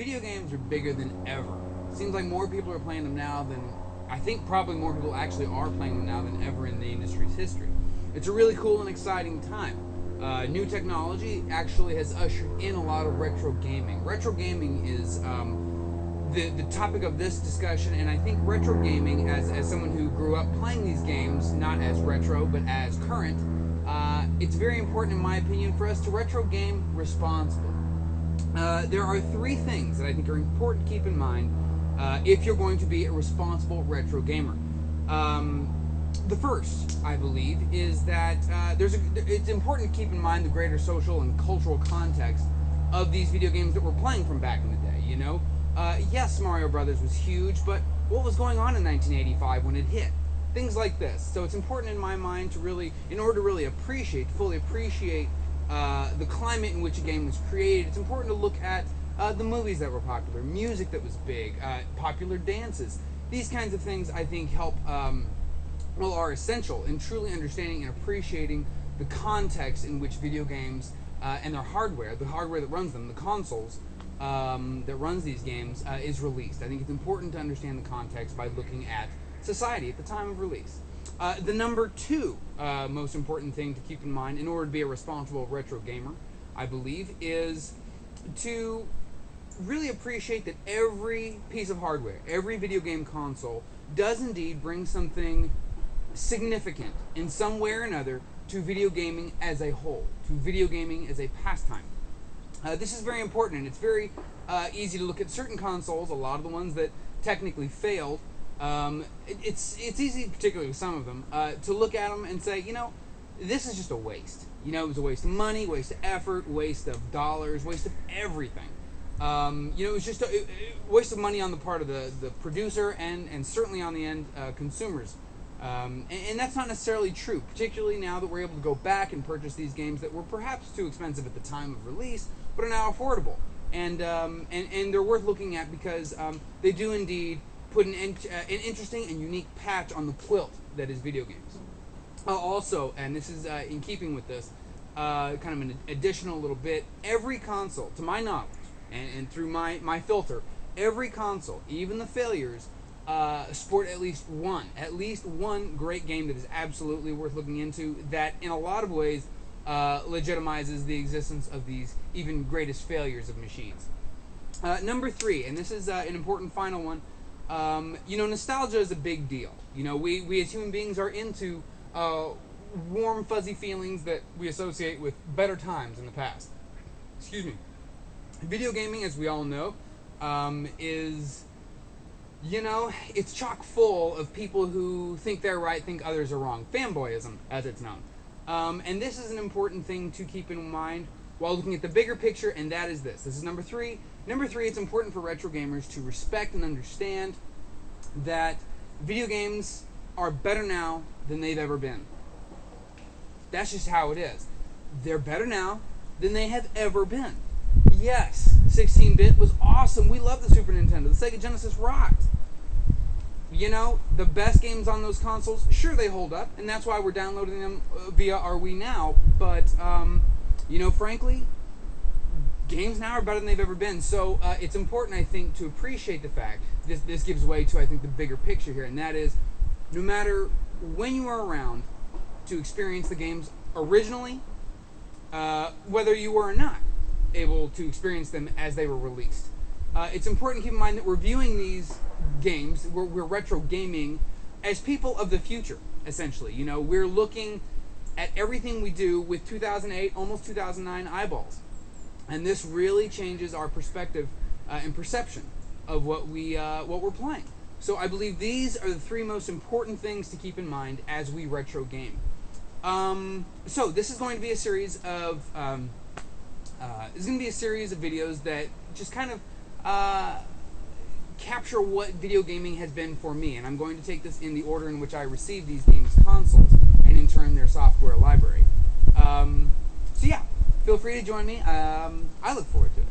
video games are bigger than ever. Seems like more people are playing them now than, I think probably more people actually are playing them now than ever in the industry's history. It's a really cool and exciting time. New technology actually has ushered in a lot of retro gaming. Retro gaming is the topic of this discussion, and I think retro gaming, as someone who grew up playing these games, not as retro, but as current, it's very important, in my opinion, for us to retro game responsibly. There are three things that I think are important to keep in mind if you're going to be a responsible retro gamer. The first, I believe, is that it's important to keep in mind the greater social and cultural context of these video games that we're playing from back in the day, you know? Yes, Mario Brothers was huge, but what was going on in 1985 when it hit? Things like this. So it's important in my mind to really, in order to really fully appreciate the climate in which a game was created, it's important to look at the movies that were popular, music that was big, popular dances. These kinds of things, I think, help, are essential in truly understanding and appreciating the context in which video games and their hardware, the hardware that runs them, the consoles that runs these games, is released. I think it's important to understand the context by looking at society at the time of release. The number two most important thing to keep in mind in order to be a responsible retro gamer, I believe, is to really appreciate that every piece of hardware, every video game console, does indeed bring something significant in some way or another to video gaming as a whole, to video gaming as a pastime. This is very important, and it's very easy to look at certain consoles, a lot of the ones that technically failed. It's easy, particularly with some of them, to look at them and say, you know, this is just a waste. You know, it was a waste of money, waste of effort, waste of dollars, waste of everything. You know, it was just a waste of money on the part of the producer and certainly on the end consumers. And that's not necessarily true, particularly now that we're able to go back and purchase these games that were perhaps too expensive at the time of release, but are now affordable. And they're worth looking at because they do indeed put an interesting and unique patch on the quilt that is video games. Also, and this is in keeping with this, kind of an additional little bit, every console, to my knowledge, and through my filter, every console, even the failures, sport at least one great game that is absolutely worth looking into, that in a lot of ways legitimizes the existence of these even greatest failures of machines. Number three, and this is an important final one, you know, nostalgia is a big deal. You know, we as human beings are into warm, fuzzy feelings that we associate with better times in the past. Excuse me. Video gaming, as we all know, is, you know, it's chock full of people who think they're right, think others are wrong. Fanboyism, as it's known. And this is an important thing to keep in mind while looking at the bigger picture, and that is this. This is number three. Number three, it's important for retro gamers to respect and understand that video games are better now than they've ever been. That's just how it is. They're better now than they have ever been. Yes, 16-bit was awesome. We love the Super Nintendo. The Sega Genesis rocked. You know, the best games on those consoles, sure, they hold up, and that's why we're downloading them via our Wii now, but, you know, frankly, games now are better than they've ever been, so it's important, I think, to appreciate the fact, this gives way to, I think, the bigger picture here, and that is, no matter when you are around to experience the games originally, whether you were or not able to experience them as they were released. It's important to keep in mind that we're viewing these games, we're retro gaming, as people of the future, essentially. You know, we're looking at everything we do with 2008, almost 2009 eyeballs. And this really changes our perspective and perception of what we're playing. So I believe these are the three most important things to keep in mind as we retro game. So this is going to be a series of videos that just kind of capture what video gaming has been for me, and I'm going to take this in the order in which I received these games' consoles, and in turn their software library. So yeah, feel free to join me. I look forward to it.